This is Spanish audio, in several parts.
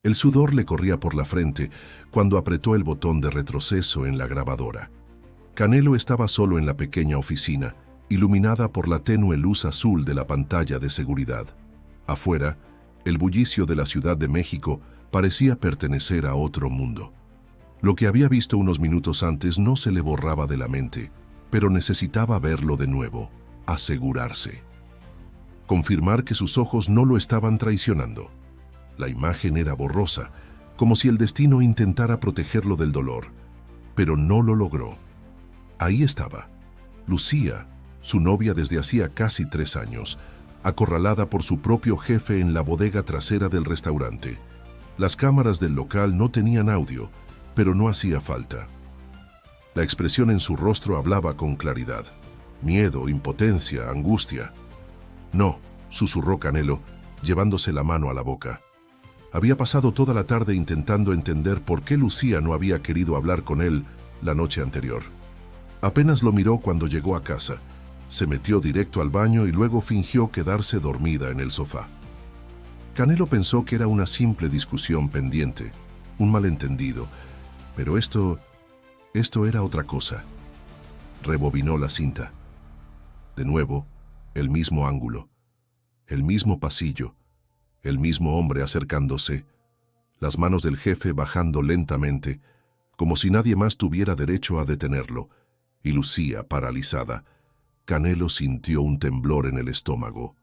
El sudor le corría por la frente cuando apretó el botón de retroceso en la grabadora. Canelo estaba solo en la pequeña oficina, iluminada por la tenue luz azul de la pantalla de seguridad. Afuera, el bullicio de la Ciudad de México parecía pertenecer a otro mundo. Lo que había visto unos minutos antes no se le borraba de la mente, pero necesitaba verlo de nuevo, asegurarse. Confirmar que sus ojos no lo estaban traicionando. La imagen era borrosa, como si el destino intentara protegerlo del dolor, pero no lo logró. Ahí estaba, Lucía, su novia desde hacía casi 3 años, acorralada por su propio jefe en la bodega trasera del restaurante. Las cámaras del local no tenían audio, pero no hacía falta. La expresión en su rostro hablaba con claridad. Miedo, impotencia, angustia. No, susurró Canelo, llevándose la mano a la boca. Había pasado toda la tarde intentando entender por qué Lucía no había querido hablar con él la noche anterior. Apenas lo miró cuando llegó a casa. Se metió directo al baño y luego fingió quedarse dormida en el sofá. Canelo pensó que era una simple discusión pendiente, un malentendido, pero esto era otra cosa. Rebobinó la cinta. De nuevo, el mismo ángulo, el mismo pasillo, el mismo hombre acercándose, las manos del jefe bajando lentamente, como si nadie más tuviera derecho a detenerlo, y Lucía paralizada. Canelo sintió un temblor en el estómago.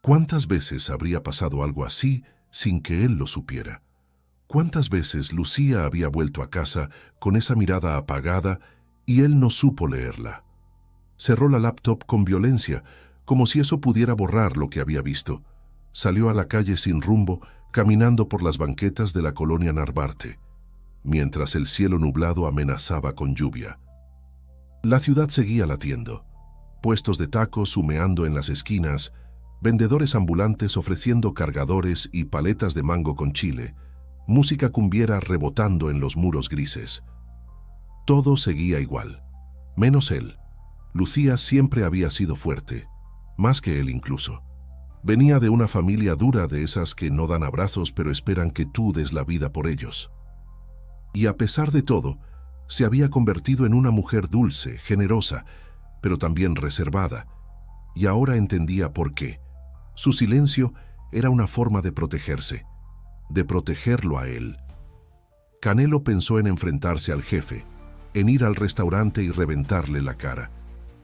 ¿Cuántas veces habría pasado algo así sin que él lo supiera? ¿Cuántas veces Lucía había vuelto a casa con esa mirada apagada y él no supo leerla? Cerró la laptop con violencia, como si eso pudiera borrar lo que había visto. Salió a la calle sin rumbo, caminando por las banquetas de la colonia Narvarte, mientras el cielo nublado amenazaba con lluvia. La ciudad seguía latiendo. Puestos de tacos humeando en las esquinas, vendedores ambulantes ofreciendo cargadores y paletas de mango con chile, música cumbiera rebotando en los muros grises. Todo seguía igual, menos él. Lucía siempre había sido fuerte, más que él incluso. Venía de una familia dura, de esas que no dan abrazos pero esperan que tú des la vida por ellos. Y a pesar de todo, se había convertido en una mujer dulce, generosa, pero también reservada, y ahora entendía por qué. Su silencio era una forma de protegerse, de protegerlo a él. Canelo pensó en enfrentarse al jefe, en ir al restaurante y reventarle la cara,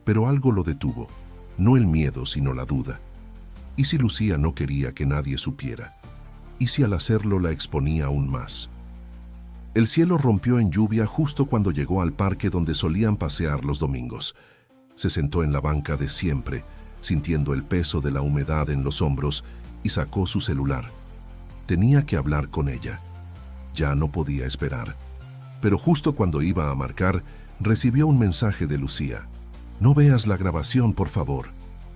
pero algo lo detuvo, no el miedo sino la duda. ¿Y si Lucía no quería que nadie supiera? ¿Y si al hacerlo la exponía aún más? El cielo rompió en lluvia justo cuando llegó al parque donde solían pasear los domingos. Se sentó en la banca de siempre, sintiendo el peso de la humedad en los hombros, y sacó su celular. Tenía que hablar con ella. Ya no podía esperar. Pero justo cuando iba a marcar, recibió un mensaje de Lucía. «No veas la grabación, por favor».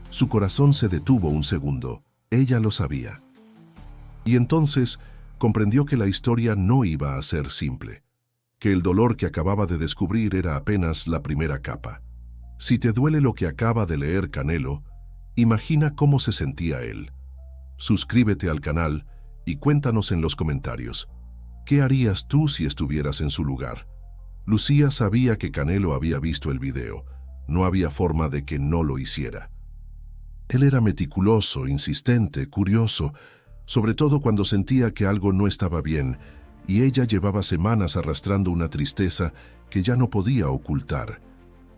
Su corazón se detuvo un segundo. Ella lo sabía. Y entonces comprendió que la historia no iba a ser simple, que el dolor que acababa de descubrir era apenas la primera capa. Si te duele lo que acaba de leer Canelo, imagina cómo se sentía él. Suscríbete al canal y cuéntanos en los comentarios. ¿Qué harías tú si estuvieras en su lugar? Lucía sabía que Canelo había visto el video. No había forma de que no lo hiciera. Él era meticuloso, insistente, curioso, sobre todo cuando sentía que algo no estaba bien, y ella llevaba semanas arrastrando una tristeza que ya no podía ocultar.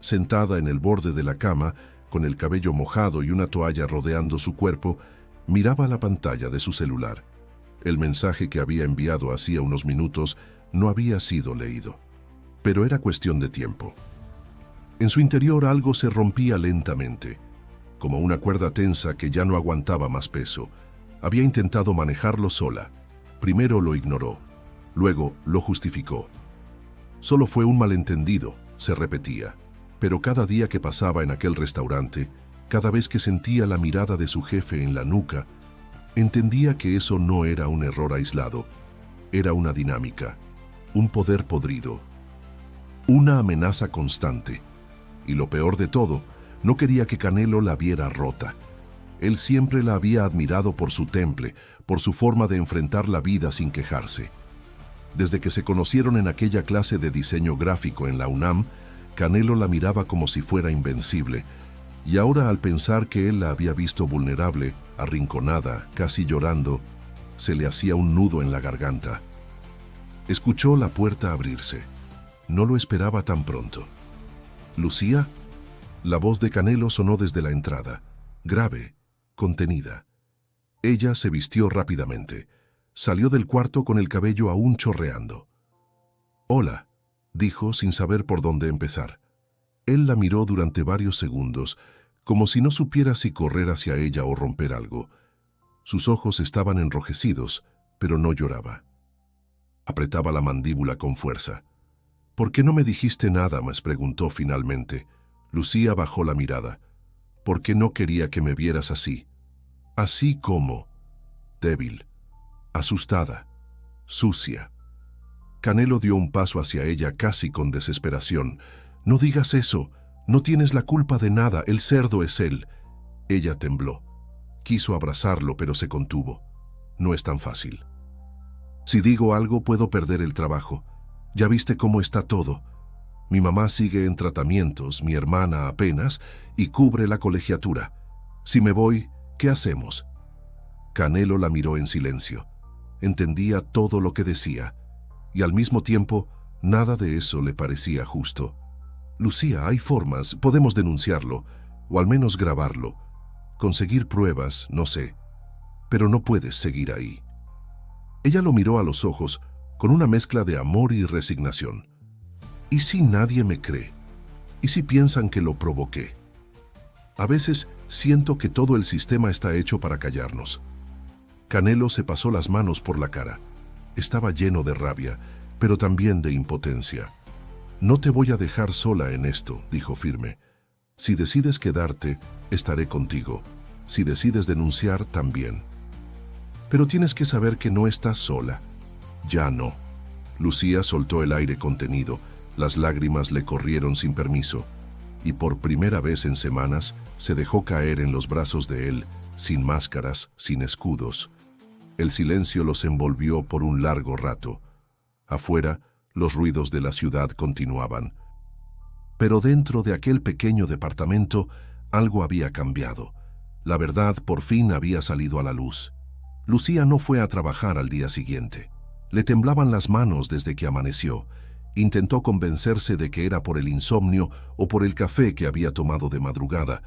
Sentada en el borde de la cama, con el cabello mojado y una toalla rodeando su cuerpo, miraba la pantalla de su celular. El mensaje que había enviado hacía unos minutos no había sido leído, pero era cuestión de tiempo. En su interior algo se rompía lentamente, como una cuerda tensa que ya no aguantaba más peso. Había intentado manejarlo sola. Primero lo ignoró, luego lo justificó. Solo fue un malentendido, se repetía, pero cada día que pasaba en aquel restaurante, cada vez que sentía la mirada de su jefe en la nuca, entendía que eso no era un error aislado, era una dinámica, un poder podrido, una amenaza constante. Y lo peor de todo, no quería que Canelo la viera rota. Él siempre la había admirado por su temple, por su forma de enfrentar la vida sin quejarse. Desde que se conocieron en aquella clase de diseño gráfico en la UNAM, Canelo la miraba como si fuera invencible, y ahora al pensar que él la había visto vulnerable, arrinconada, casi llorando, se le hacía un nudo en la garganta. Escuchó la puerta abrirse. No lo esperaba tan pronto. ¿Lucía? La voz de Canelo sonó desde la entrada, grave, contenida. Ella se vistió rápidamente. Salió del cuarto con el cabello aún chorreando. «Hola», dijo sin saber por dónde empezar. Él la miró durante varios segundos, como si no supiera si correr hacia ella o romper algo. Sus ojos estaban enrojecidos, pero no lloraba. Apretaba la mandíbula con fuerza. «¿Por qué no me dijiste nada?», me preguntó finalmente. Lucía bajó la mirada. «¿Por qué no quería que me vieras así? Así como débil, asustada, sucia». Canelo dio un paso hacia ella casi con desesperación. «No digas eso. No tienes la culpa de nada. El cerdo es él». Ella tembló. Quiso abrazarlo, pero se contuvo. «No es tan fácil. Si digo algo, puedo perder el trabajo. Ya viste cómo está todo. Mi mamá sigue en tratamientos, mi hermana apenas, y cubre la colegiatura. Si me voy, ¿qué hacemos?». Canelo la miró en silencio. Entendía todo lo que decía, y al mismo tiempo, nada de eso le parecía justo. «Lucía, hay formas, podemos denunciarlo, o al menos grabarlo. Conseguir pruebas, no sé. Pero no puedes seguir ahí». Ella lo miró a los ojos con una mezcla de amor y resignación. «¿Y si nadie me cree? ¿Y si piensan que lo provoqué? A veces siento que todo el sistema está hecho para callarnos». Canelo se pasó las manos por la cara. Estaba lleno de rabia, pero también de impotencia. «No te voy a dejar sola en esto», dijo firme. «Si decides quedarte, estaré contigo. Si decides denunciar, también. Pero tienes que saber que no estás sola». «Ya no». Lucía soltó el aire contenido. Las lágrimas le corrieron sin permiso, y por primera vez en semanas se dejó caer en los brazos de él, sin máscaras, sin escudos. El silencio los envolvió por un largo rato. Afuera, los ruidos de la ciudad continuaban. Pero dentro de aquel pequeño departamento, algo había cambiado. La verdad por fin había salido a la luz. Lucía no fue a trabajar al día siguiente. Le temblaban las manos desde que amaneció. Intentó convencerse de que era por el insomnio o por el café que había tomado de madrugada,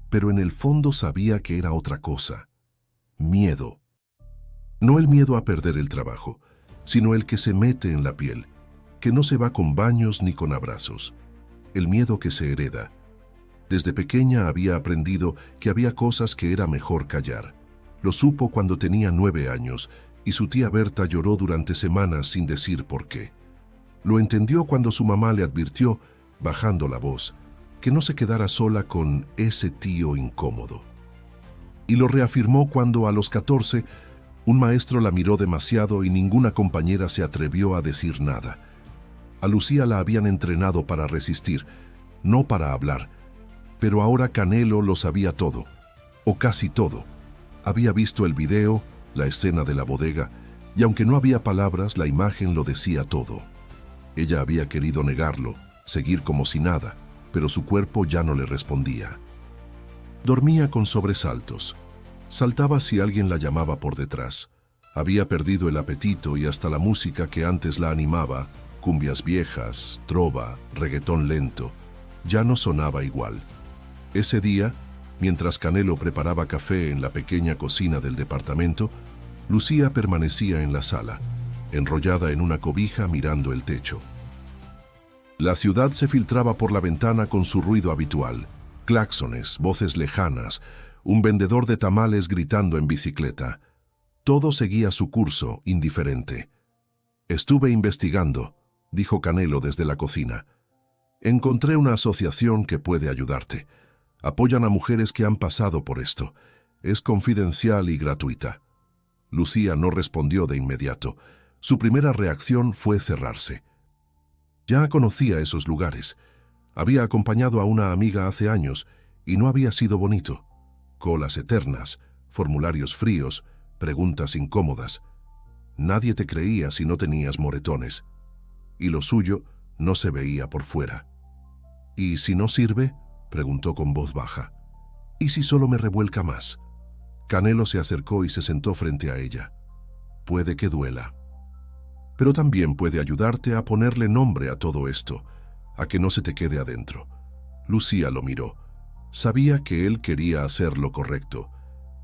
pero en el fondo sabía que era otra cosa. Miedo. No el miedo a perder el trabajo, sino el que se mete en la piel, que no se va con baños ni con abrazos. El miedo que se hereda. Desde pequeña había aprendido que había cosas que era mejor callar. Lo supo cuando tenía 9 años y su tía Berta lloró durante semanas sin decir por qué. Lo entendió cuando su mamá le advirtió, bajando la voz, que no se quedara sola con ese tío incómodo. Y lo reafirmó cuando a los 14 un maestro la miró demasiado y ninguna compañera se atrevió a decir nada. A Lucía la habían entrenado para resistir, no para hablar, pero ahora Canelo lo sabía todo, o casi todo. Había visto el video, la escena de la bodega, y aunque no había palabras, la imagen lo decía todo. Ella había querido negarlo, seguir como si nada, pero su cuerpo ya no le respondía. Dormía con sobresaltos. Saltaba si alguien la llamaba por detrás. Había perdido el apetito y hasta la música que antes la animaba, cumbias viejas, trova, reggaetón lento, ya no sonaba igual. Ese día, mientras Canelo preparaba café en la pequeña cocina del departamento, Lucía permanecía en la sala, enrollada en una cobija mirando el techo. La ciudad se filtraba por la ventana con su ruido habitual, claxones, voces lejanas, un vendedor de tamales gritando en bicicleta. Todo seguía su curso, indiferente. «Estuve investigando», dijo Canelo desde la cocina. «Encontré una asociación que puede ayudarte. Apoyan a mujeres que han pasado por esto. Es confidencial y gratuita». Lucía no respondió de inmediato. Su primera reacción fue cerrarse. Ya conocía esos lugares. Había acompañado a una amiga hace años y no había sido bonito. Colas eternas, formularios fríos, preguntas incómodas. Nadie te creía si no tenías moretones. Y lo suyo no se veía por fuera. ¿Y si no sirve?, preguntó con voz baja. ¿Y si solo me revuelca más? Canelo se acercó y se sentó frente a ella. Puede que duela. Pero también puede ayudarte a ponerle nombre a todo esto, a que no se te quede adentro. Lucía lo miró. Sabía que él quería hacer lo correcto,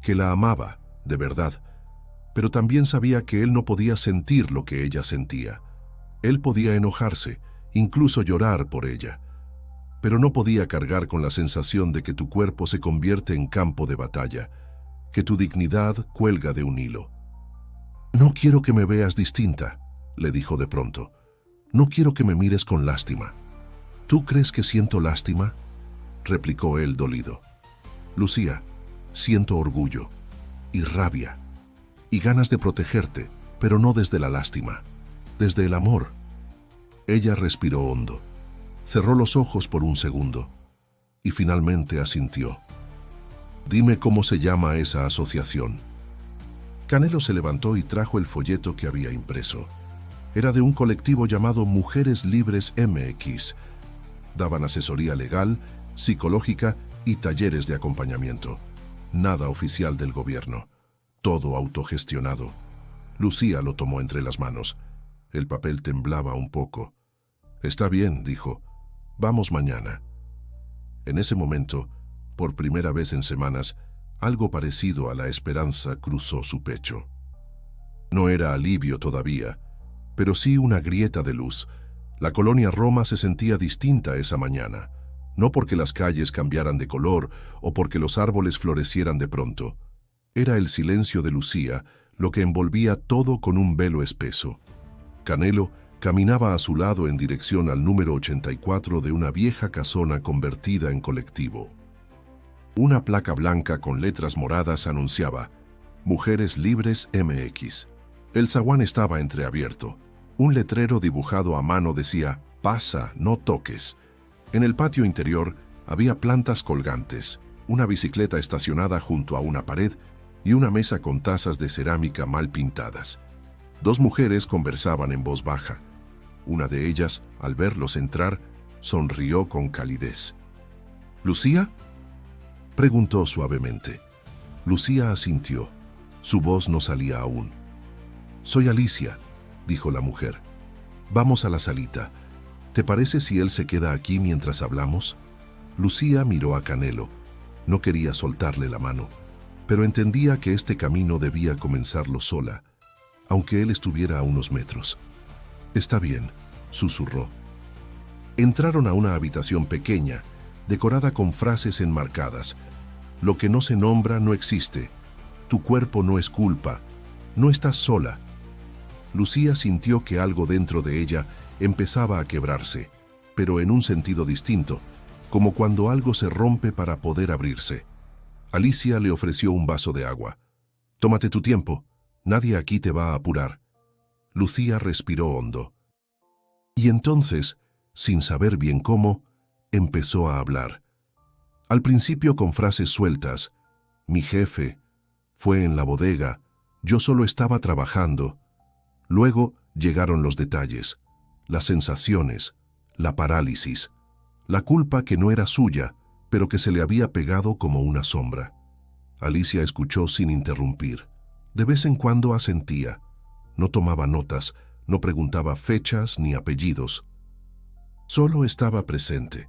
que la amaba, de verdad, pero también sabía que él no podía sentir lo que ella sentía. Él podía enojarse, incluso llorar por ella, pero no podía cargar con la sensación de que tu cuerpo se convierte en campo de batalla, que tu dignidad cuelga de un hilo. «No quiero que me veas distinta», le dijo de pronto. «No quiero que me mires con lástima». «¿Tú crees que siento lástima?», replicó él dolido. «Lucía, siento orgullo y rabia y ganas de protegerte, pero no desde la lástima, desde el amor». Ella respiró hondo, cerró los ojos por un segundo y finalmente asintió. «Dime cómo se llama esa asociación». Canelo se levantó y trajo el folleto que había impreso. Era de un colectivo llamado Mujeres Libres MX. Daban asesoría legal, psicológica y talleres de acompañamiento. Nada oficial del gobierno. Todo autogestionado. Lucía lo tomó entre las manos. El papel temblaba un poco. «Está bien», dijo. «Vamos mañana». En ese momento, por primera vez en semanas, algo parecido a la esperanza cruzó su pecho. No era alivio todavía, pero sí una grieta de luz. La colonia Roma se sentía distinta esa mañana, no porque las calles cambiaran de color o porque los árboles florecieran de pronto. Era el silencio de Lucía lo que envolvía todo con un velo espeso. Canelo caminaba a su lado en dirección al número 84 de una vieja casona convertida en colectivo. Una placa blanca con letras moradas anunciaba «Mujeres Libres MX». El zaguán estaba entreabierto. Un letrero dibujado a mano decía «Pasa, no toques». En el patio interior había plantas colgantes, una bicicleta estacionada junto a una pared y una mesa con tazas de cerámica mal pintadas. Dos mujeres conversaban en voz baja. Una de ellas, al verlos entrar, sonrió con calidez. «¿Lucía?», preguntó suavemente. Lucía asintió. Su voz no salía aún. «Soy Alicia», dijo la mujer. «Vamos a la salita. ¿Te parece si él se queda aquí mientras hablamos?». Lucía miró a Canelo. No quería soltarle la mano, pero entendía que este camino debía comenzarlo sola, aunque él estuviera a unos metros. «Está bien», susurró. Entraron a una habitación pequeña, decorada con frases enmarcadas. «Lo que no se nombra no existe. Tu cuerpo no es culpa. No estás sola». Lucía sintió que algo dentro de ella empezaba a quebrarse, pero en un sentido distinto, como cuando algo se rompe para poder abrirse. Alicia le ofreció un vaso de agua. «Tómate tu tiempo. Nadie aquí te va a apurar». Lucía respiró hondo. Y entonces, sin saber bien cómo, empezó a hablar. Al principio con frases sueltas. «Mi jefe», «fue en la bodega», «yo solo estaba trabajando». Luego llegaron los detalles, las sensaciones, la parálisis, la culpa que no era suya, pero que se le había pegado como una sombra. Alicia escuchó sin interrumpir. De vez en cuando asentía. No tomaba notas, no preguntaba fechas ni apellidos. Solo estaba presente.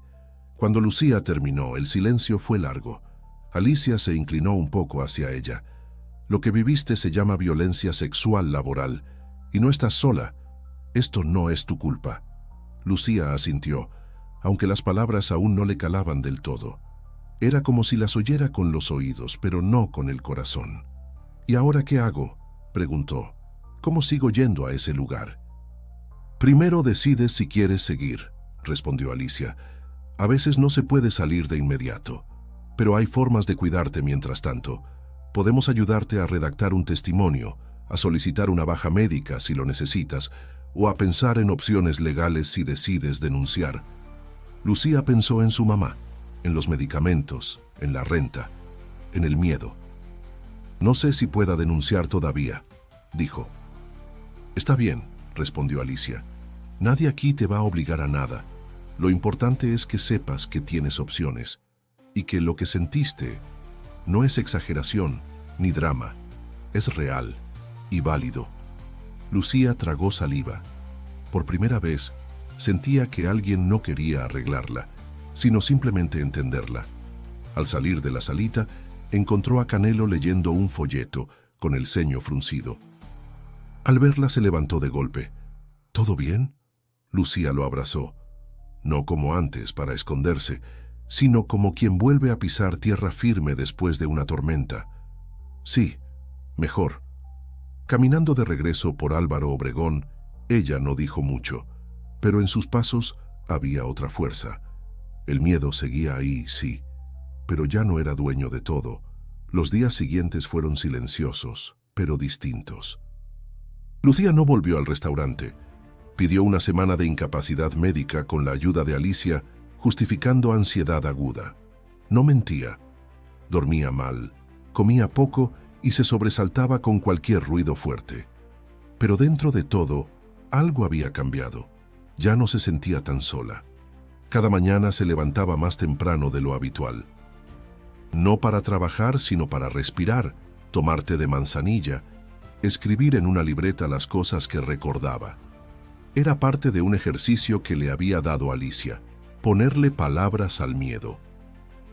Cuando Lucía terminó, el silencio fue largo. Alicia se inclinó un poco hacia ella. «Lo que viviste se llama violencia sexual laboral. Y no estás sola. Esto no es tu culpa». Lucía asintió, aunque las palabras aún no le calaban del todo. Era como si las oyera con los oídos, pero no con el corazón. «¿Y ahora qué hago?», preguntó. «¿Cómo sigo yendo a ese lugar?». «Primero decides si quieres seguir», respondió Alicia. «A veces no se puede salir de inmediato, pero hay formas de cuidarte mientras tanto. Podemos ayudarte a redactar un testimonio, a solicitar una baja médica si lo necesitas, o a pensar en opciones legales si decides denunciar». Lucía pensó en su mamá, en los medicamentos, en la renta. en el miedo. «No sé si pueda denunciar todavía», dijo. «Está bien», respondió Alicia. «Nadie aquí te va a obligar a nada. Lo importante es que sepas que tienes opciones y que lo que sentiste no es exageración ni drama, es real y válido». Lucía tragó saliva. Por primera vez, sentía que alguien no quería arreglarla, sino simplemente entenderla. Al salir de la salita, encontró a Canelo leyendo un folleto, con el ceño fruncido. Al verla se levantó de golpe. «¿Todo bien?». Lucía lo abrazó, no como antes para esconderse, sino como quien vuelve a pisar tierra firme después de una tormenta. «Sí, mejor». Caminando de regreso por Álvaro Obregón, ella no dijo mucho, pero en sus pasos había otra fuerza. El miedo seguía ahí, sí, pero ya no era dueño de todo. Los días siguientes fueron silenciosos, pero distintos. Lucía no volvió al restaurante. Pidió una semana de incapacidad médica con la ayuda de Alicia, justificando ansiedad aguda. No mentía. Dormía mal, comía poco y se sobresaltaba con cualquier ruido fuerte. Pero dentro de todo, algo había cambiado. Ya no se sentía tan sola. Cada mañana se levantaba más temprano de lo habitual. No para trabajar, sino para respirar, tomar té de manzanilla, escribir en una libreta las cosas que recordaba. Era parte de un ejercicio que le había dado Alicia, ponerle palabras al miedo,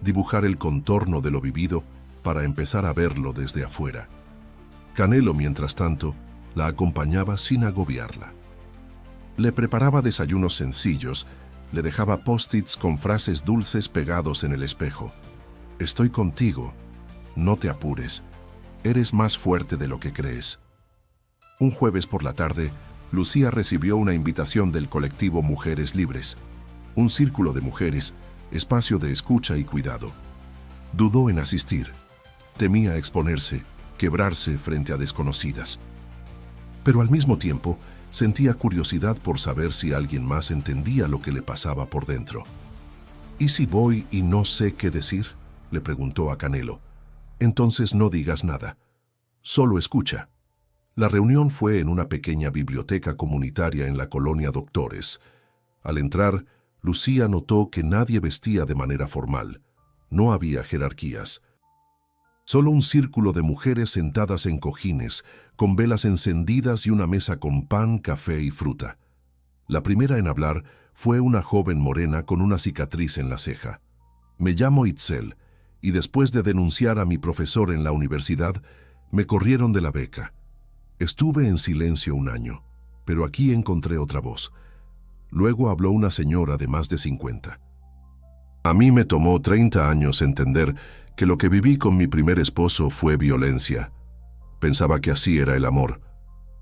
dibujar el contorno de lo vivido para empezar a verlo desde afuera. Canelo, mientras tanto, la acompañaba sin agobiarla. Le preparaba desayunos sencillos, le dejaba post-its con frases dulces pegados en el espejo. «Estoy contigo, no te apures, eres más fuerte de lo que crees». Un jueves por la tarde, Lucía recibió una invitación del colectivo Mujeres Libres, un círculo de mujeres, espacio de escucha y cuidado. Dudó en asistir. Temía exponerse, quebrarse frente a desconocidas. Pero al mismo tiempo, sentía curiosidad por saber si alguien más entendía lo que le pasaba por dentro. «¿Y si voy y no sé qué decir?», le preguntó a Canelo. «Entonces no digas nada. Solo escucha». La reunión fue en una pequeña biblioteca comunitaria en la colonia Doctores. Al entrar, Lucía notó que nadie vestía de manera formal. No había jerarquías. Solo un círculo de mujeres sentadas en cojines, con velas encendidas y una mesa con pan, café y fruta. La primera en hablar fue una joven morena con una cicatriz en la ceja. «Me llamo Itzel, y después de denunciar a mi profesor en la universidad, me corrieron de la beca. Estuve en silencio un año, pero aquí encontré otra voz». Luego habló una señora de más de 50. «A mí me tomó 30 años entender que lo que viví con mi primer esposo fue violencia. Pensaba que así era el amor.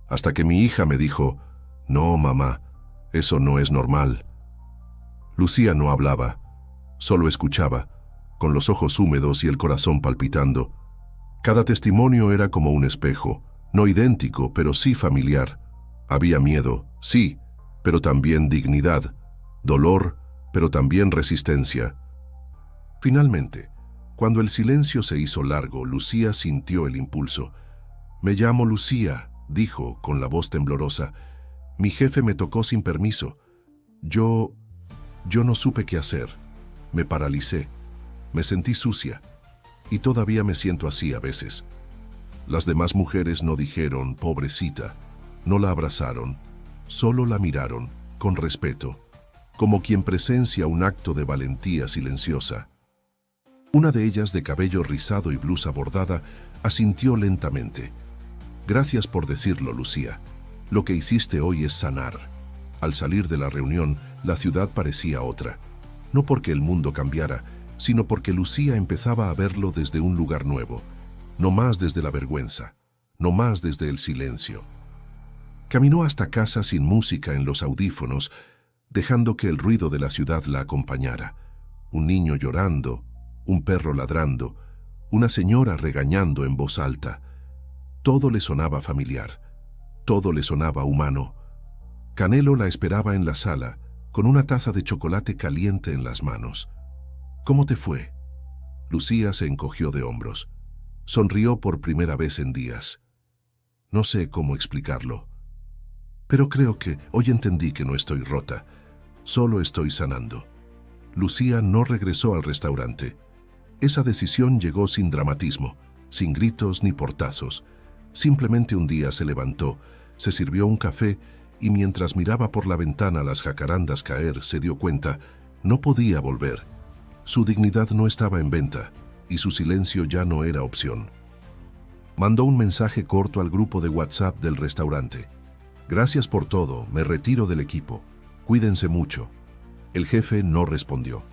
Hasta que mi hija me dijo, «No, mamá, eso no es normal». Lucía no hablaba, solo escuchaba, con los ojos húmedos y el corazón palpitando. Cada testimonio era como un espejo, no idéntico, pero sí familiar. Había miedo, sí, pero también dignidad, dolor, pero también resistencia. Finalmente, cuando el silencio se hizo largo, Lucía sintió el impulso. «Me llamo Lucía», dijo con la voz temblorosa. «Mi jefe me tocó sin permiso. Yo no supe qué hacer. Me paralicé. Me sentí sucia. Y todavía me siento así a veces». Las demás mujeres no dijeron «pobrecita», no la abrazaron, solo la miraron, con respeto, como quien presencia un acto de valentía silenciosa. Una de ellas, de cabello rizado y blusa bordada, asintió lentamente. «Gracias por decirlo, Lucía. Lo que hiciste hoy es sanar». Al salir de la reunión, la ciudad parecía otra. No porque el mundo cambiara, sino porque Lucía empezaba a verlo desde un lugar nuevo. No más desde la vergüenza, no más desde el silencio. Caminó hasta casa sin música en los audífonos, dejando que el ruido de la ciudad la acompañara. Un niño llorando, un perro ladrando, una señora regañando en voz alta. Todo le sonaba familiar, todo le sonaba humano. Canelo la esperaba en la sala, con una taza de chocolate caliente en las manos. «¿Cómo te fue?». Lucía se encogió de hombros. Sonrió por primera vez en días. No sé cómo explicarlo. Pero creo que hoy entendí que no estoy rota. Solo estoy sanando. Lucía no regresó al restaurante. Esa decisión llegó sin dramatismo, sin gritos ni portazos. Simplemente un día se levantó, se sirvió un café y mientras miraba por la ventana las jacarandas caer, se dio cuenta, no podía volver. Su dignidad no estaba en venta y su silencio ya no era opción. Mandó un mensaje corto al grupo de WhatsApp del restaurante. Gracias por todo, me retiro del equipo. Cuídense mucho. El jefe no respondió.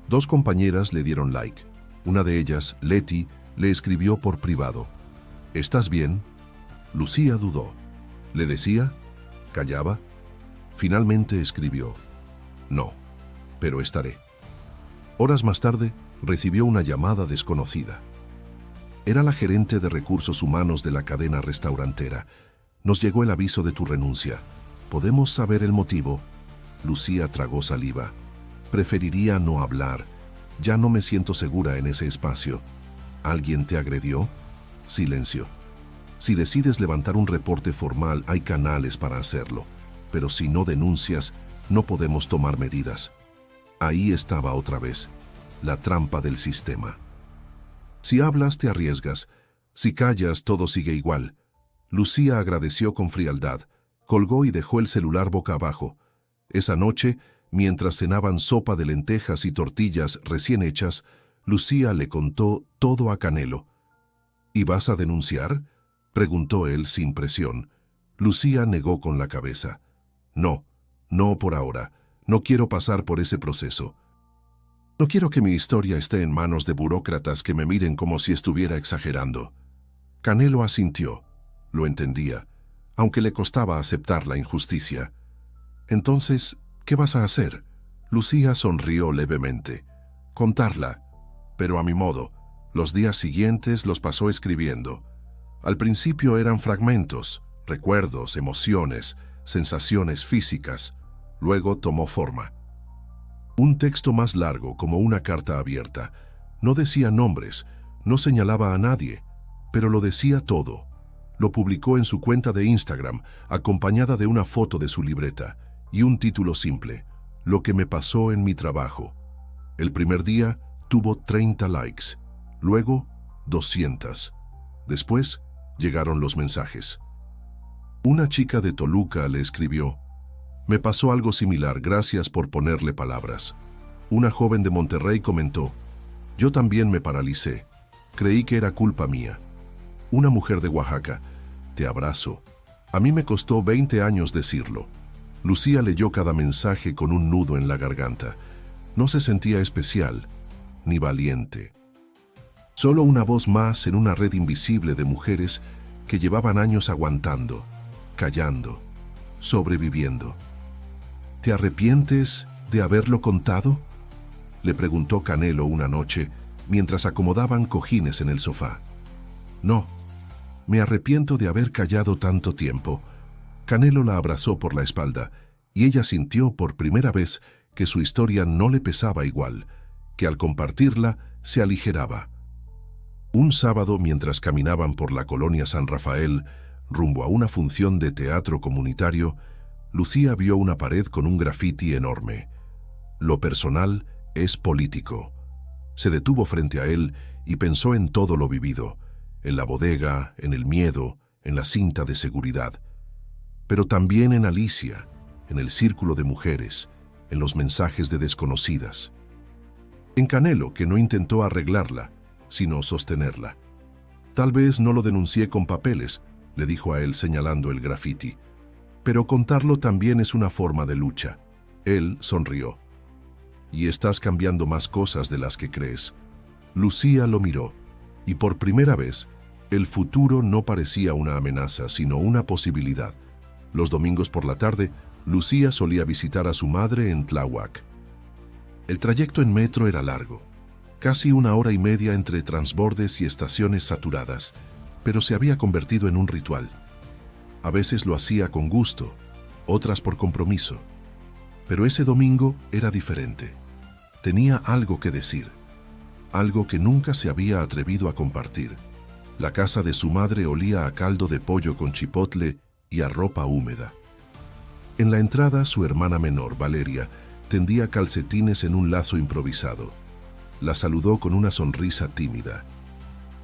2 compañeras le dieron like. Una de ellas, Leti, le escribió por privado. ¿Estás bien? Lucía dudó. ¿Le decía? ¿Callaba? Finalmente escribió. No, pero estaré. Horas más tarde, recibió una llamada desconocida. Era la gerente de recursos humanos de la cadena restaurantera. Nos llegó el aviso de tu renuncia. ¿Podemos saber el motivo? Lucía tragó saliva. Preferiría no hablar. Ya no me siento segura en ese espacio. ¿Alguien te agredió? Silencio. Si decides levantar un reporte formal, hay canales para hacerlo. Pero si no denuncias, no podemos tomar medidas. Ahí estaba otra vez, la trampa del sistema. Si hablas, te arriesgas. Si callas, todo sigue igual. Lucía agradeció con frialdad, colgó y dejó el celular boca abajo. Esa noche, mientras cenaban sopa de lentejas y tortillas recién hechas, Lucía le contó todo a Canelo. ¿Y vas a denunciar?, preguntó él sin presión. Lucía negó con la cabeza. No, no por ahora. No quiero pasar por ese proceso. No quiero que mi historia esté en manos de burócratas que me miren como si estuviera exagerando. Canelo asintió. Lo entendía, aunque le costaba aceptar la injusticia. Entonces, ¿qué vas a hacer? Lucía sonrió levemente. Contarla, pero a mi modo. Los días siguientes los pasó escribiendo. Al principio eran fragmentos, recuerdos, emociones, sensaciones físicas. Luego tomó forma. Un texto más largo, como una carta abierta. No decía nombres, no señalaba a nadie, pero lo decía todo. Lo publicó en su cuenta de Instagram, acompañada de una foto de su libreta y un título simple: Lo que me pasó en mi trabajo. El primer día tuvo 30 likes, luego 200. Después llegaron los mensajes. Una chica de Toluca le escribió: me pasó algo similar, gracias por ponerle palabras. Una joven de Monterrey comentó: yo también me paralicé, creí que era culpa mía. Una mujer de Oaxaca: te abrazo. A mí me costó 20 años decirlo. Lucía leyó cada mensaje con un nudo en la garganta. No se sentía especial, ni valiente. Solo una voz más en una red invisible de mujeres que llevaban años aguantando, callando, sobreviviendo. ¿Te arrepientes de haberlo contado?, le preguntó Canelo una noche mientras acomodaban cojines en el sofá. No, me arrepiento de haber callado tanto tiempo. Canelo la abrazó por la espalda y ella sintió por primera vez que su historia no le pesaba igual, que al compartirla se aligeraba. Un sábado, mientras caminaban por la colonia San Rafael, rumbo a una función de teatro comunitario, Lucía vio una pared con un grafiti enorme. Lo personal es político. Se detuvo frente a él y pensó en todo lo vivido, en la bodega, en el miedo, en la cinta de seguridad. Pero también en Alicia, en el círculo de mujeres, en los mensajes de desconocidas. En Canelo, que no intentó arreglarla, sino sostenerla. Tal vez no lo denuncié con papeles, le dijo a él señalando el grafiti. Pero contarlo también es una forma de lucha. Él sonrió. Y estás cambiando más cosas de las que crees. Lucía lo miró, y por primera vez, el futuro no parecía una amenaza, sino una posibilidad. Los domingos por la tarde, Lucía solía visitar a su madre en Tláhuac. El trayecto en metro era largo, casi 1 hora y media entre transbordes y estaciones saturadas, pero se había convertido en un ritual. A veces lo hacía con gusto, otras por compromiso. Pero ese domingo era diferente. Tenía algo que decir. algo que nunca se había atrevido a compartir. La casa de su madre olía a caldo de pollo con chipotle y a ropa húmeda. En la entrada, su hermana menor, Valeria, tendía calcetines en un lazo improvisado. La saludó con una sonrisa tímida.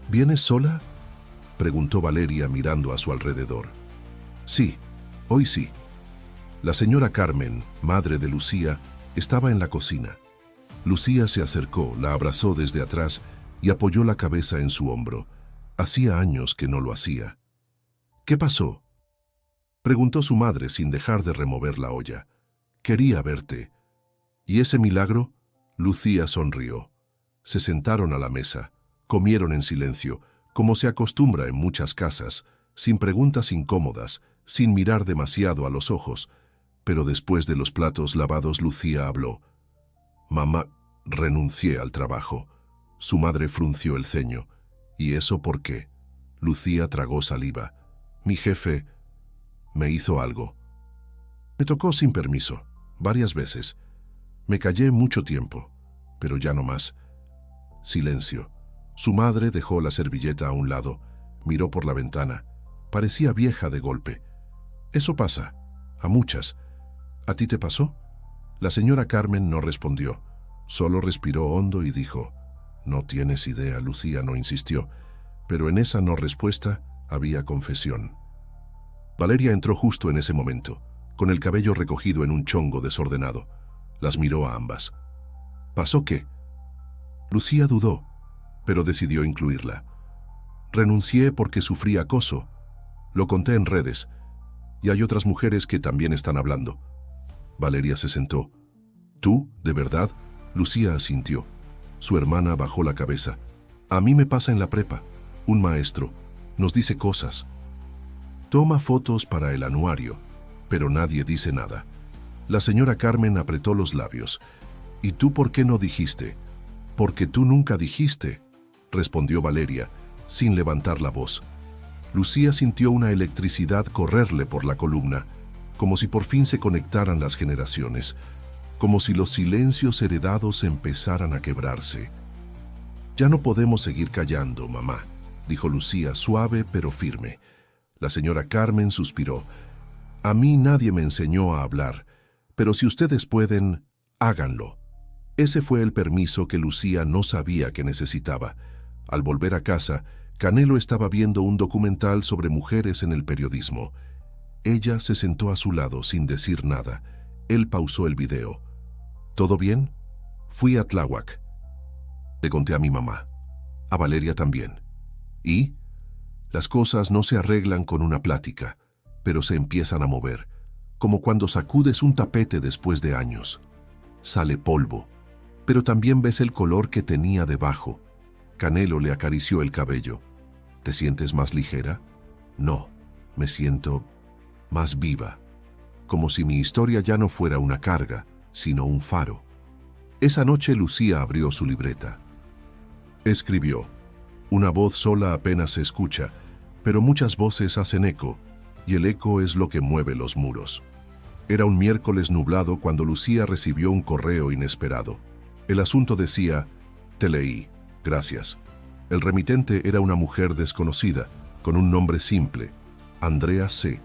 ¿Vienes sola?, preguntó Valeria mirando a su alrededor. Sí, hoy sí. La señora Carmen, madre de Lucía, estaba en la cocina. Lucía se acercó, la abrazó desde atrás y apoyó la cabeza en su hombro. Hacía años que no lo hacía. ¿Qué pasó?, preguntó su madre sin dejar de remover la olla. Quería verte. ¿Y ese milagro? Lucía sonrió. Se sentaron a la mesa, comieron en silencio, como se acostumbra en muchas casas, sin preguntas incómodas, sin mirar demasiado a los ojos. Pero después de los platos lavados, Lucía habló. Mamá, renuncié al trabajo. Su madre frunció el ceño. ¿Y eso por qué? Lucía tragó saliva. Mi jefe me hizo algo. Me tocó sin permiso, varias veces. Me callé mucho tiempo, pero ya no más. Silencio. Su madre dejó la servilleta a un lado, miró por la ventana. Parecía vieja de golpe. Eso pasa, a muchas. ¿A ti te pasó? La señora Carmen no respondió, solo respiró hondo y dijo, no tienes idea. Lucía no insistió, pero en esa no respuesta había confesión. Valeria entró justo en ese momento, con el cabello recogido en un chongo desordenado. Las miró a ambas. ¿Pasó qué? Lucía dudó, pero decidió incluirla. Renuncié porque sufrí acoso. Lo conté en redes, y hay otras mujeres que también están hablando. Valeria se sentó. ¿Tú, de verdad? Lucía asintió. Su hermana bajó la cabeza. A mí me pasa en la prepa. Un maestro nos dice cosas. Toma fotos para el anuario, pero nadie dice nada. La señora Carmen apretó los labios. ¿Y tú por qué no dijiste? Porque tú nunca dijiste, respondió Valeria, sin levantar la voz. Lucía sintió una electricidad correrle por la columna, como si por fin se conectaran las generaciones, como si los silencios heredados empezaran a quebrarse. Ya no podemos seguir callando, mamá, dijo Lucía, suave pero firme. La señora Carmen suspiró. A mí nadie me enseñó a hablar, pero si ustedes pueden, háganlo. Ese fue el permiso que Lucía no sabía que necesitaba. Al volver a casa, Canelo estaba viendo un documental sobre mujeres en el periodismo. Ella se sentó a su lado sin decir nada. Él pausó el video. ¿Todo bien? Fui a Tláhuac. Le conté a mi mamá. A Valeria también. ¿Y? Las cosas no se arreglan con una plática, pero se empiezan a mover, como cuando sacudes un tapete después de años. Sale polvo, pero también ves el color que tenía debajo. Canelo le acarició el cabello. ¿Te sientes más ligera? No, me siento más viva, como si mi historia ya no fuera una carga, sino un faro. Esa noche Lucía abrió su libreta. Escribió. Una voz sola apenas se escucha, pero muchas voces hacen eco, y el eco es lo que mueve los muros. Era un miércoles nublado cuando Lucía recibió un correo inesperado. El asunto decía, te leí, gracias. El remitente era una mujer desconocida, con un nombre simple, Andrea C.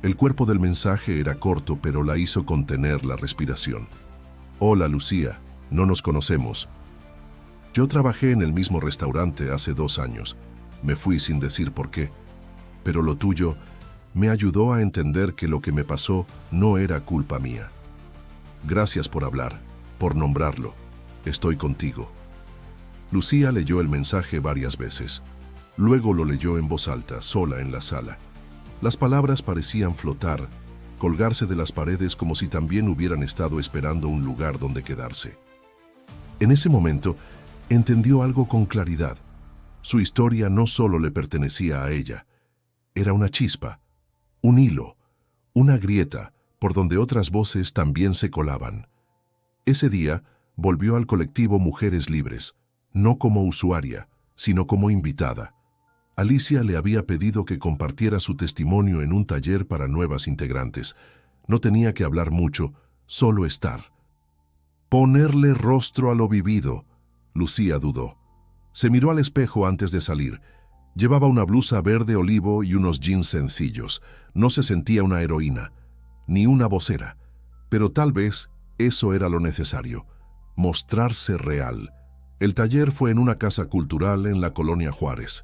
El cuerpo del mensaje era corto, pero la hizo contener la respiración. Hola, Lucía, no nos conocemos. Yo trabajé en el mismo restaurante hace 2 años. Me fui sin decir por qué. Pero lo tuyo me ayudó a entender que lo que me pasó no era culpa mía. Gracias por hablar, por nombrarlo. Estoy contigo. Lucía leyó el mensaje varias veces. Luego lo leyó en voz alta, sola en la sala. Las palabras parecían flotar, colgarse de las paredes como si también hubieran estado esperando un lugar donde quedarse. En ese momento, entendió algo con claridad. Su historia no solo le pertenecía a ella. Era una chispa, un hilo, una grieta por donde otras voces también se colaban. Ese día volvió al colectivo Mujeres Libres, no como usuaria, sino como invitada. Alicia le había pedido que compartiera su testimonio en un taller para nuevas integrantes. No tenía que hablar mucho, solo estar. Ponerle rostro a lo vivido. Lucía dudó. Se miró al espejo antes de salir. Llevaba una blusa verde olivo y unos jeans sencillos. No se sentía una heroína, ni una vocera, pero tal vez eso era lo necesario, mostrarse real. El taller fue en una casa cultural en la colonia Juárez.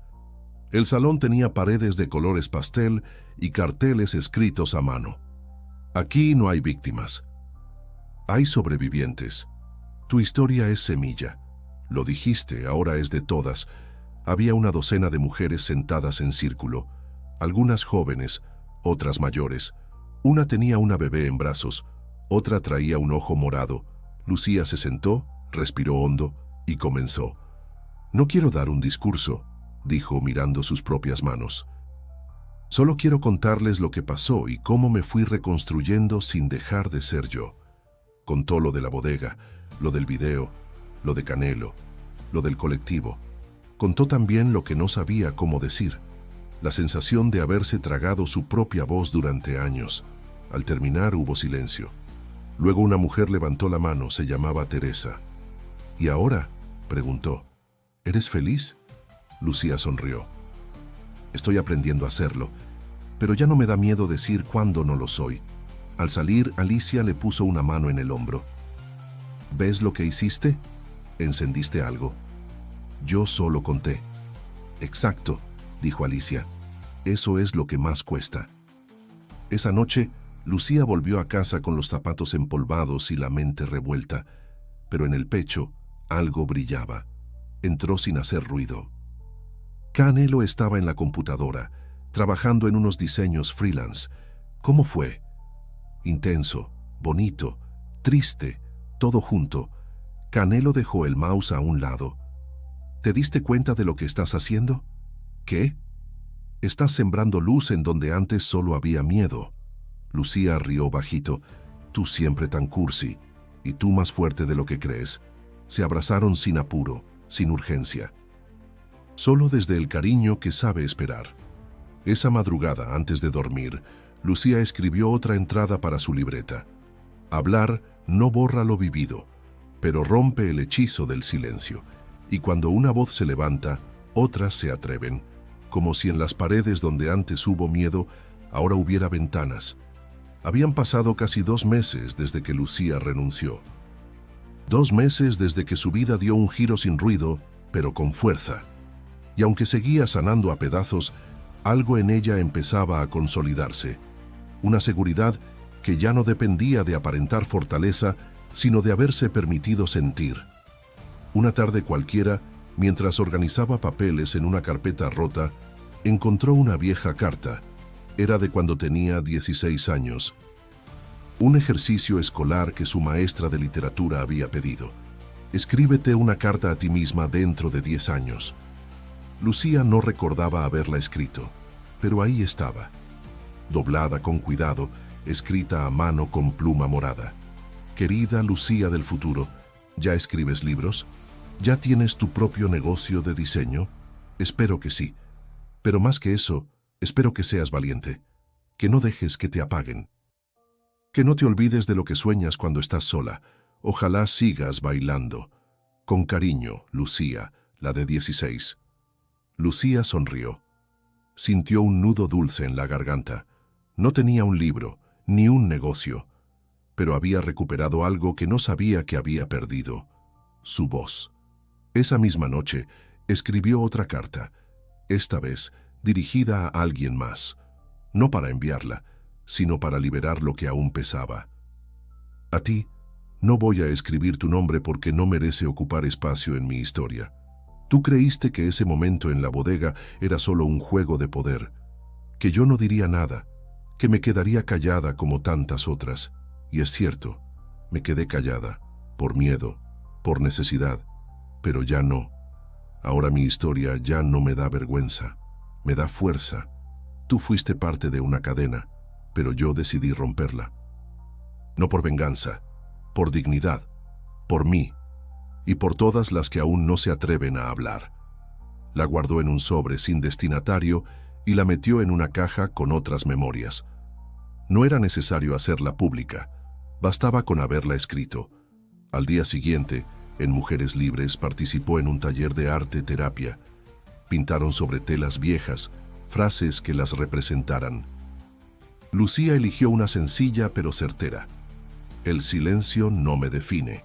El salón tenía paredes de colores pastel y carteles escritos a mano. Aquí no hay víctimas. Hay sobrevivientes. Tu historia es semilla. Lo dijiste, ahora es de todas. Había una docena de mujeres sentadas en círculo, algunas jóvenes, otras mayores. Una tenía una bebé en brazos, otra traía un ojo morado. Lucía se sentó, respiró hondo y comenzó. No quiero dar un discurso, dijo mirando sus propias manos. Solo quiero contarles lo que pasó y cómo me fui reconstruyendo sin dejar de ser yo. Contó lo de la bodega, lo del video, lo de Canelo, lo del colectivo. Contó también lo que no sabía cómo decir, la sensación de haberse tragado su propia voz durante años. Al terminar hubo silencio. Luego una mujer levantó la mano, se llamaba Teresa. ¿Y ahora?, preguntó. ¿Eres feliz? Lucía sonrió. Estoy aprendiendo a hacerlo, pero ya no me da miedo decir cuándo no lo soy. Al salir, Alicia le puso una mano en el hombro. ¿Ves lo que hiciste? Encendiste algo. Yo solo conté. Exacto, dijo Alicia. Eso es lo que más cuesta. Esa noche, Lucía volvió a casa con los zapatos empolvados y la mente revuelta, pero en el pecho algo brillaba. Entró sin hacer ruido. Canelo estaba en la computadora, trabajando en unos diseños freelance. ¿Cómo fue? Intenso, bonito, triste, todo junto. Canelo dejó el mouse a un lado. ¿Te diste cuenta de lo que estás haciendo? ¿Qué? Estás sembrando luz en donde antes solo había miedo. Lucía rió bajito. Tú siempre tan cursi, y tú más fuerte de lo que crees. Se abrazaron sin apuro, sin urgencia. Solo desde el cariño que sabe esperar. Esa madrugada, antes de dormir, Lucía escribió otra entrada para su libreta. Hablar no borra lo vivido, pero rompe el hechizo del silencio. Y cuando una voz se levanta, otras se atreven, como si en las paredes donde antes hubo miedo, ahora hubiera ventanas. Habían pasado casi 2 meses desde que Lucía renunció. 2 meses desde que su vida dio un giro sin ruido, pero con fuerza. Y aunque seguía sanando a pedazos, algo en ella empezaba a consolidarse. Una seguridad que ya no dependía de aparentar fortaleza, sino de haberse permitido sentir. Una tarde cualquiera, mientras organizaba papeles en una carpeta rota, encontró una vieja carta. Era de cuando tenía 16 años. Un ejercicio escolar que su maestra de literatura había pedido. Escríbete una carta a ti misma dentro de 10 años. Lucía no recordaba haberla escrito, pero ahí estaba, doblada con cuidado, escrita a mano con pluma morada. Querida Lucía del futuro, ¿ya escribes libros? ¿Ya tienes tu propio negocio de diseño? Espero que sí. Pero más que eso, espero que seas valiente, que no dejes que te apaguen. Que no te olvides de lo que sueñas cuando estás sola. Ojalá sigas bailando. Con cariño, Lucía, la de 16. Lucía sonrió. Sintió un nudo dulce en la garganta. No tenía un libro, ni un negocio, pero había recuperado algo que no sabía que había perdido: su voz. Esa misma noche, escribió otra carta, esta vez dirigida a alguien más, no para enviarla, sino para liberar lo que aún pesaba. A ti, no voy a escribir tu nombre porque no merece ocupar espacio en mi historia. Tú creíste que ese momento en la bodega era solo un juego de poder, que yo no diría nada, que me quedaría callada como tantas otras. Y es cierto, me quedé callada, por miedo, por necesidad, pero ya no. Ahora mi historia ya no me da vergüenza, me da fuerza. Tú fuiste parte de una cadena, pero yo decidí romperla. No por venganza, por dignidad, por mí, y por todas las que aún no se atreven a hablar. La guardó en un sobre sin destinatario y la metió en una caja con otras memorias. No era necesario hacerla pública, bastaba con haberla escrito. Al día siguiente, En Mujeres Libres participó en un taller de arte-terapia. Pintaron sobre telas viejas frases que las representaran. Lucía eligió una sencilla pero certera: el silencio no me define.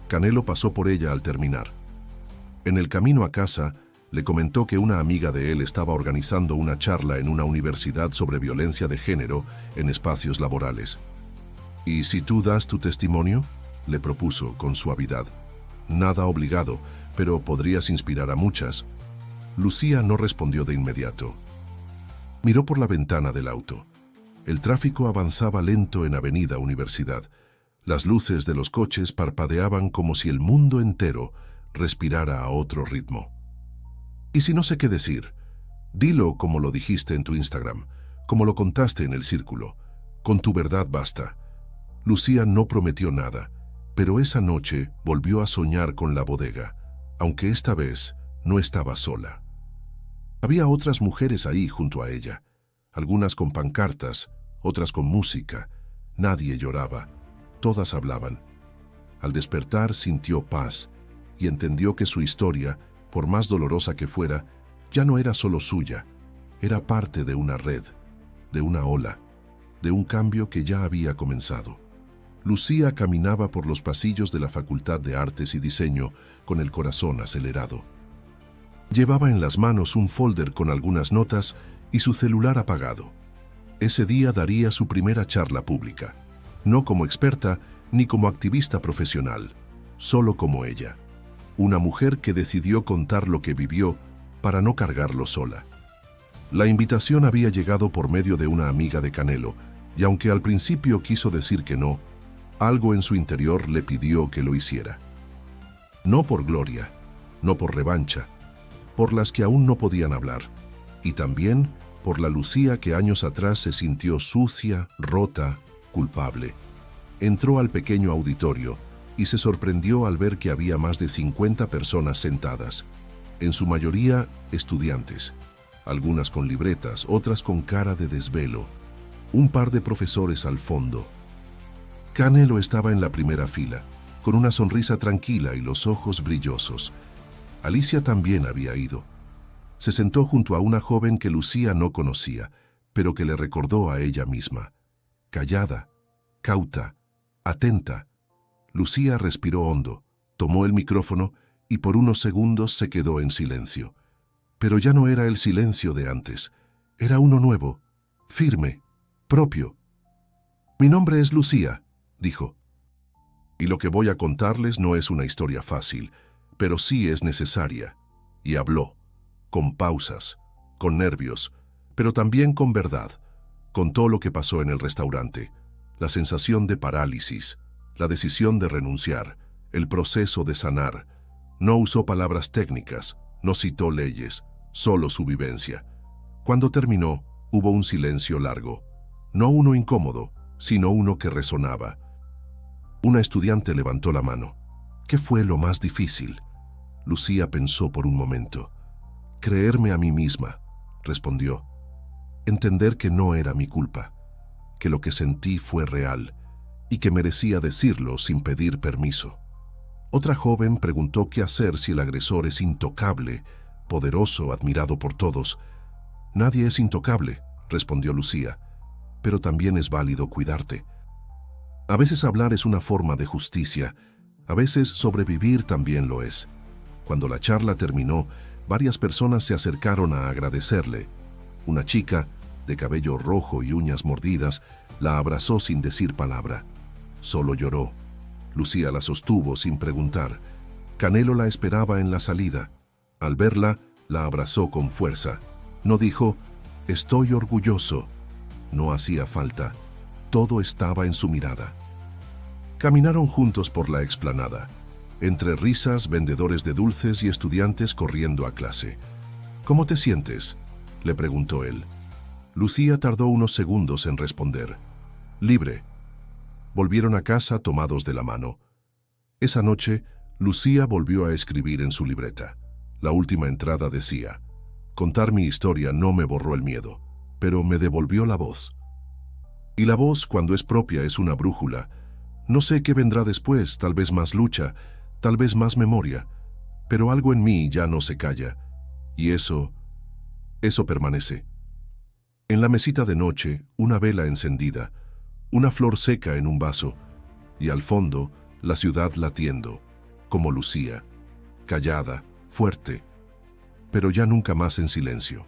Canelo pasó por ella al terminar. En el camino a casa, le comentó que una amiga de él estaba organizando una charla en una universidad sobre violencia de género en espacios laborales. «¿Y si tú das tu testimonio?», le propuso con suavidad. «Nada obligado, pero podrías inspirar a muchas». Lucía no respondió de inmediato. Miró por la ventana del auto. El tráfico avanzaba lento en Avenida Universidad. Las luces de los coches parpadeaban como si el mundo entero respirara a otro ritmo. «¿Y si no sé qué decir? Dilo como lo dijiste en tu Instagram, como lo contaste en el círculo. Con tu verdad basta». Lucía no prometió nada, pero esa noche volvió a soñar con la bodega, aunque esta vez no estaba sola. Había otras mujeres ahí junto a ella, algunas con pancartas, otras con música. Nadie lloraba, todas hablaban. Al despertar sintió paz y entendió que su historia, por más dolorosa que fuera, ya no era solo suya, era parte de una red, de una ola, de un cambio que ya había comenzado. Lucía caminaba por los pasillos de la Facultad de Artes y Diseño con el corazón acelerado. Llevaba en las manos un folder con algunas notas y su celular apagado. Ese día daría su primera charla pública, no como experta ni como activista profesional, solo como ella, una mujer que decidió contar lo que vivió para no cargarlo sola. La invitación había llegado por medio de una amiga de Canelo, y aunque al principio quiso decir que no, algo en su interior le pidió que lo hiciera. No por gloria, no por revancha, por las que aún no podían hablar, y también por la Lucía que años atrás se sintió sucia, rota, culpable. Entró al pequeño auditorio y se sorprendió al ver que había más de 50 personas sentadas, en su mayoría estudiantes, algunas con libretas, otras con cara de desvelo, un par de profesores al fondo. Canelo estaba en la primera fila, con una sonrisa tranquila y los ojos brillosos. Alicia también había ido. Se sentó junto a una joven que Lucía no conocía, pero que le recordó a ella misma. Callada, cauta, atenta. Lucía respiró hondo, tomó el micrófono y por unos segundos se quedó en silencio. Pero ya no era el silencio de antes, era uno nuevo, firme, propio. «Mi nombre es Lucía», dijo. «Y lo que voy a contarles no es una historia fácil, pero sí es necesaria». Y habló, con pausas, con nervios, pero también con verdad. Contó lo que pasó en el restaurante, la sensación de parálisis, la decisión de renunciar, el proceso de sanar. No usó palabras técnicas, no citó leyes, solo su vivencia. Cuando terminó, hubo un silencio largo, no uno incómodo, sino uno que resonaba. Una estudiante levantó la mano. ¿Qué fue lo más difícil? Lucía pensó por un momento. «Creerme a mí misma», respondió. «Entender que no era mi culpa, que lo que sentí fue real y que merecía decirlo sin pedir permiso». Otra joven preguntó qué hacer si el agresor es intocable, poderoso, admirado por todos. «Nadie es intocable», respondió Lucía, «pero también es válido cuidarte. A veces hablar es una forma de justicia, a veces sobrevivir también lo es». Cuando la charla terminó, varias personas se acercaron a agradecerle. Una chica, de cabello rojo y uñas mordidas, la abrazó sin decir palabra. Solo lloró. Lucía la sostuvo sin preguntar. Canelo la esperaba en la salida. Al verla, la abrazó con fuerza. No dijo, «Estoy orgulloso». No hacía falta. Todo estaba en su mirada. Caminaron juntos por la explanada, entre risas, vendedores de dulces y estudiantes corriendo a clase. «¿Cómo te sientes?», le preguntó él. Lucía tardó unos segundos en responder. «Libre». Volvieron a casa tomados de la mano. Esa noche, Lucía volvió a escribir en su libreta. La última entrada decía, «Contar mi historia no me borró el miedo, pero me devolvió la voz». Y la voz, cuando es propia, es una brújula. No sé qué vendrá después, tal vez más lucha, tal vez más memoria, pero algo en mí ya no se calla, y eso permanece. En la mesita de noche, una vela encendida, una flor seca en un vaso, y al fondo, la ciudad latiendo, como Lucía, callada, fuerte, pero ya nunca más en silencio.